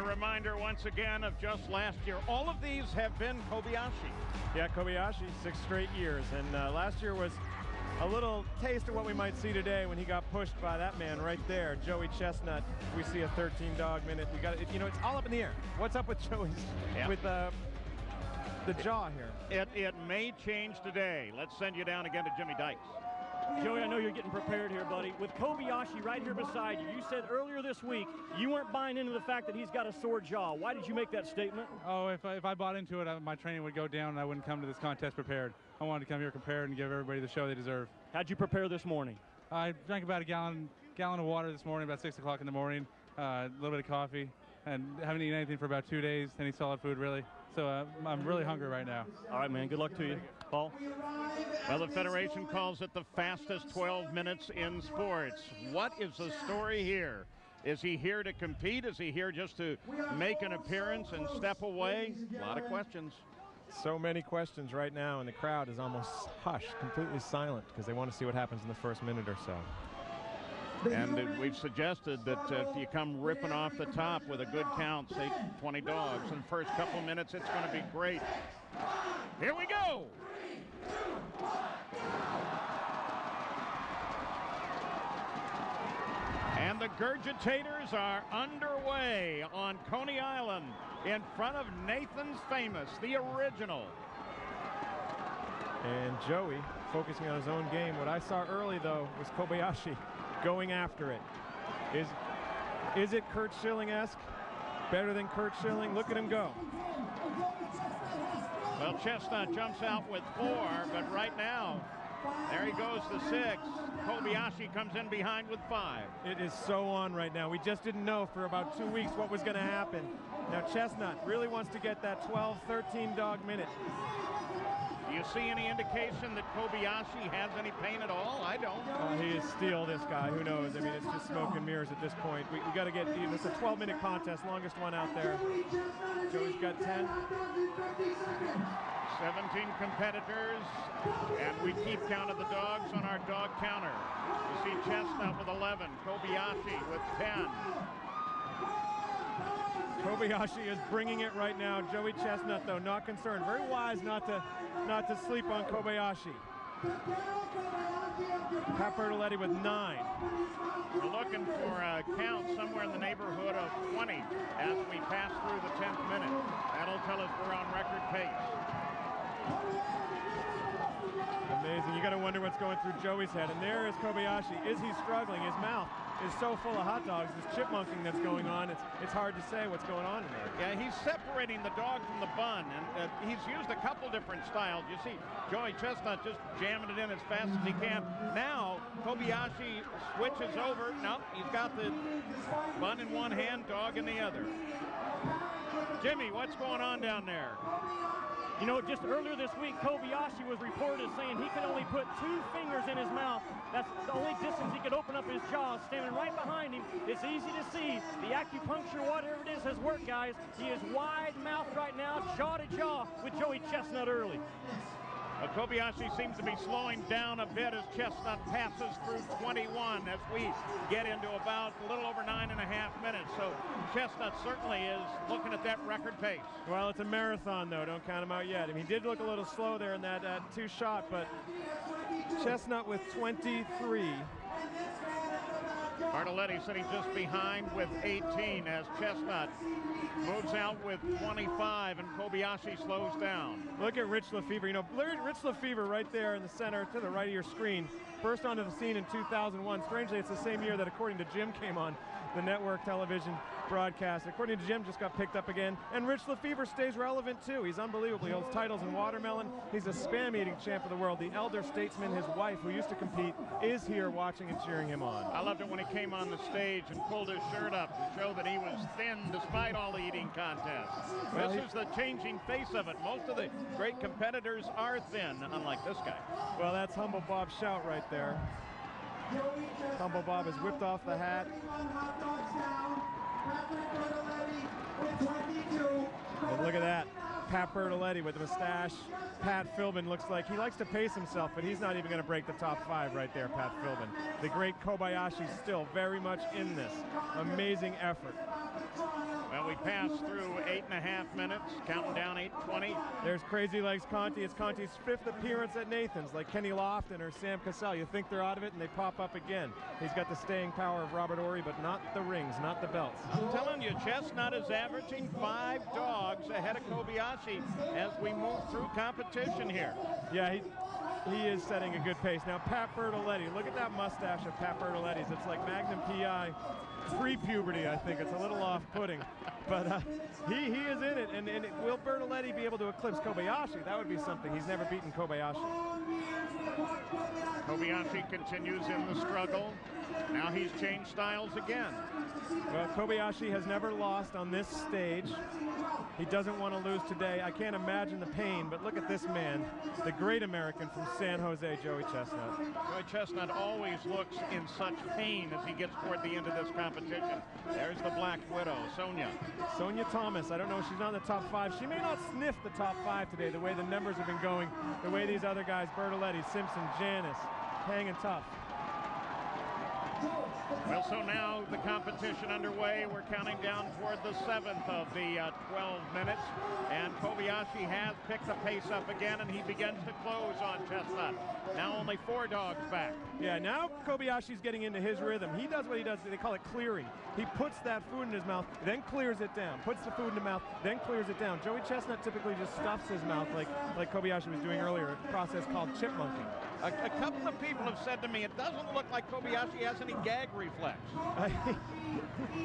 reminder once again of just last year. All of these have been Kobayashi. Yeah, Kobayashi, 6 straight years. And last year was a little taste of what we might see today when he got pushed by that man right there, Joey Chestnut. We see a 13-dog minute. We got it. You know, it's all up in the air. What's up with Joey's with the jaw here? It may change today. Let's send you down again to Jimmy Dykes. Joey, I know you're getting prepared here, buddy. With Kobayashi right here beside you, you said earlier this week you weren't buying into the fact that he's got a sore jaw. Why did you make that statement? Oh, if I bought into it, my training would go down and I wouldn't come to this contest prepared. I wanted to come here prepared and give everybody the show they deserve. How'd you prepare this morning? I drank about a gallon of water this morning, about 6 o'clock in the morning, a little bit of coffee, and haven't eaten anything for about 2 days, any solid food really. So I'm really hungry right now. All right, man. Good luck to you. Paul? Well, the Federation calls it the fastest 12 minutes in sports. What is the story here? Is he here to compete? Is he here just to make an appearance and step away? A lot of questions. So many questions right now, and the crowd is almost hushed, completely silent, because they want to see what happens in the first minute or so. And we've suggested that if you come ripping off the top with a good count, say 20 dogs, in the first couple minutes, it's going to be great. Here we go. And the Gurgitators are underway on Coney Island in front of Nathan's Famous, the original. And Joey focusing on his own game. What I saw early, though, was Kobayashi going after it. Is it Kurt Schilling-esque? Better than Kurt Schilling? Look at him go. Well, Chestnut jumps out with 4, but right now, there he goes to 6. Kobayashi comes in behind with 5. It is so on right now. We just didn't know for about 2 weeks what was going to happen. Now Chestnut really wants to get that 12, 13 dog minute. Do you see any indication that Kobayashi has any pain at all? I don't. He is steel, this guy. Who knows? I mean, it's just smoke and mirrors at this point. We got to get, it's a 12-minute contest, longest one out there. Joey's got 10. 17 competitors, and we keep count of the dogs on our dog counter. You see Chestnut with 11, Kobayashi with 10. Kobayashi is bringing it right now. Joey Chestnut, though, not concerned. Very wise not to sleep on Kobayashi. Pat Bertoletti with 9. We're looking for a count somewhere in the neighborhood of 20 as we pass through the 10th minute. That'll tell us we're on record pace. Amazing. You got to wonder what's going through Joey's head. And there is Kobayashi. Is he struggling? His mouth is so full of hot dogs. This chipmunking that's going on, it's hard to say what's going on in there. Yeah, he's separating the dog from the bun, and he's used a couple different styles. You see Joey Chestnut just jamming it in as fast as he can. Now, Kobayashi switches over. No, he's got the bun in one hand, dog in the other. Jimmy, what's going on down there? You know, just earlier this week, Kobayashi was reported as saying he could only put 2 fingers in his mouth. That's the only distance he could open up his jaw. Standing right behind him, it's easy to see. The acupuncture, whatever it is, has worked, guys. He is wide-mouthed right now, jaw to jaw with Joey Chestnut early. Well, Kobayashi seems to be slowing down a bit as Chestnut passes through 21 as we get into about a little over 9.5 minutes. So Chestnut certainly is looking at that record pace. Well, it's a marathon, though. Don't count him out yet. I mean, he did look a little slow there in that 2-shot, but Chestnut with 23. Bartoletti sitting just behind with 18 as Chestnut moves out with 25 and Kobayashi slows down. Look at Rich Lefevre. You know, Rich Lefevre right there in the center to the right of your screen. Burst onto the scene in 2001. Strangely, it's the same year that, according to Jim, came on the network television broadcast. According to Jim, just got picked up again. And Rich Lefevre stays relevant, too. He's unbelievable. He holds titles in watermelon. He's a spam-eating champ of the world. The elder statesman, his wife, who used to compete, is here watching and cheering him on. I loved it when he came on the stage and pulled his shirt up to show that he was thin despite all the eating contests. Well, this is the changing face of it. Most of the great competitors are thin, unlike this guy. Well, that's Humble Bob Shout right there. Humble Bob has whipped off the hat. And look at that. Pat Bertoletti with a mustache. Pat Philbin looks like he likes to pace himself, but he's not even going to break the top 5 right there, Pat Philbin. The great Kobayashi still very much in this. Amazing effort. Well, we passed through 8.5 minutes, counting down 8:20. There's Crazy Legs Conti. It's Conti's 5th appearance at Nathan's, like Kenny Lofton or Sam Cassell. You think they're out of it, and they pop up again. He's got the staying power of Robert Horry, but not the rings, not the belts. I'm telling you, Chestnut is averaging 5 dogs ahead of Kobayashi as we move through competition here. Yeah, he is setting a good pace. Now, Pat Bertoletti, look at that mustache of Pat Bertoletti's. It's like Magnum P.I. pre-puberty, I think. It's a little off-putting. But he is in it. And will Bertoletti be able to eclipse Kobayashi? That would be something. He's never beaten Kobayashi. Kobayashi continues in the struggle. Now he's changed styles again. Well, Kobayashi has never lost on this stage. He doesn't want to lose today. I can't imagine the pain, but look at this man, the great American from San Jose, Joey Chestnut. Joey Chestnut always looks in such pain as he gets toward the end of this competition. There's the Black Widow, Sonia. Sonia Thomas, I don't know if she's not in the top 5. She may not sniff the top 5 today, the way the numbers have been going, the way these other guys, Bertoletti, Simpson, Janis, hanging tough. Well, so now the competition underway. We're counting down toward the 7th of the 12 minutes. And Kobayashi has picked the pace up again, and he begins to close on Chestnut. Now only 4 dogs back. Yeah, now Kobayashi's getting into his rhythm. He does what he does. They call it clearing. He puts that food in his mouth, then clears it down. Puts the food in the mouth, then clears it down. Joey Chestnut typically just stuffs his mouth like Kobayashi was doing earlier, a process called chipmunking. A couple of people have said to me, it doesn't look like Kobayashi has any gag reflex.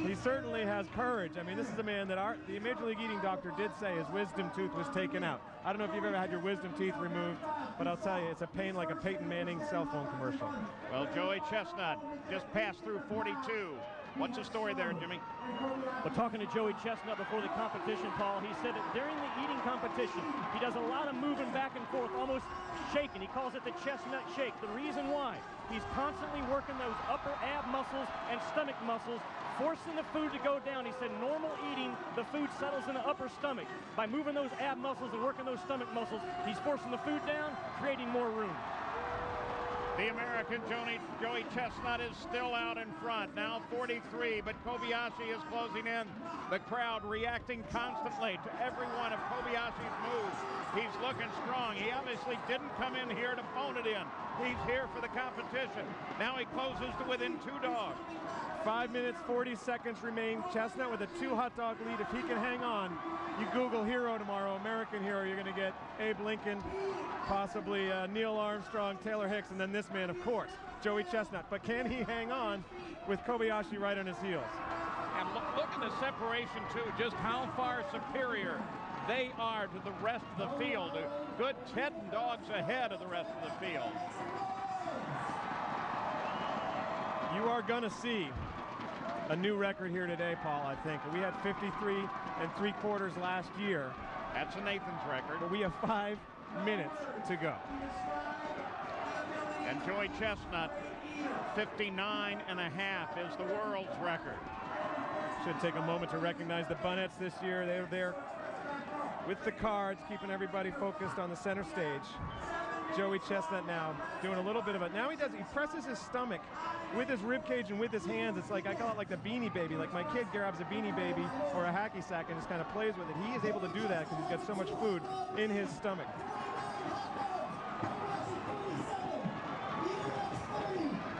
He certainly has courage. I mean, this is a man that the Major League Eating doctor did say his wisdom tooth was taken out. I don't know if you've ever had your wisdom teeth removed, but I'll tell you, it's a pain like a Peyton Manning cell phone commercial. Well, Joey Chestnut just passed through 42. What's the story there, Jimmy? Well, talking to Joey Chestnut before the competition, Paul, he said that during the eating competition, he does a lot of moving back and forth, almost shaking. He calls it the chestnut shake. The reason why, he's constantly working those upper ab muscles and stomach muscles, forcing the food to go down. He said normal eating, the food settles in the upper stomach. By moving those ab muscles and working those stomach muscles, he's forcing the food down, creating more room. The American Joey Chestnut is still out in front, now 43, but Kobayashi is closing in. The crowd reacting constantly to every one of Kobayashi's moves. He's looking strong. He obviously didn't come in here to phone it in. He's here for the competition. Now he closes to within 2 dogs. 5 minutes, 40 seconds remain. Chestnut with a 2 hot dog lead. If he can hang on, you Google hero tomorrow, American hero, you're going to get Abe Lincoln, possibly Neil Armstrong, Taylor Hicks, and then this man, of course, Joey Chestnut. But can he hang on with Kobayashi right on his heels? And look at the separation, too, just how far superior they are to the rest of the field. A good 10 dogs ahead of the rest of the field. You are going to see a new record here today, Paul, I think. We had 53 3/4 last year. That's a Nathan's record. But we have 5 minutes to go. And Joey Chestnut, 59.5 is the world's record. Should take a moment to recognize the Bunnettes this year. They're there with the cards, keeping everybody focused on the center stage. Joey Chestnut now doing a little bit of it. Now he presses his stomach with his rib cage and with his hands. It's like, I call it like the Beanie Baby. Like my kid grabs a Beanie Baby or a hacky sack and just kind of plays with it. He is able to do that because he's got so much food in his stomach.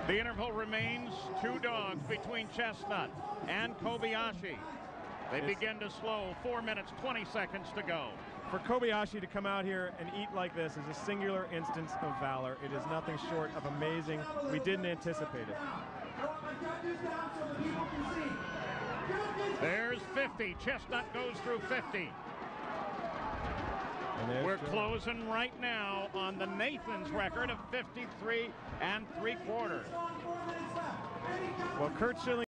The interval remains 2 dogs between Chestnut and Kobayashi. They begin to slow. 4 minutes, 20 seconds to go. For Kobayashi to come out here and eat like this is a singular instance of valor. It is nothing short of amazing. We didn't anticipate it. There's 50. Chestnut goes through 50. We're closing right now on the Nathan's record of 53 3/4. Well, Kurt Schilling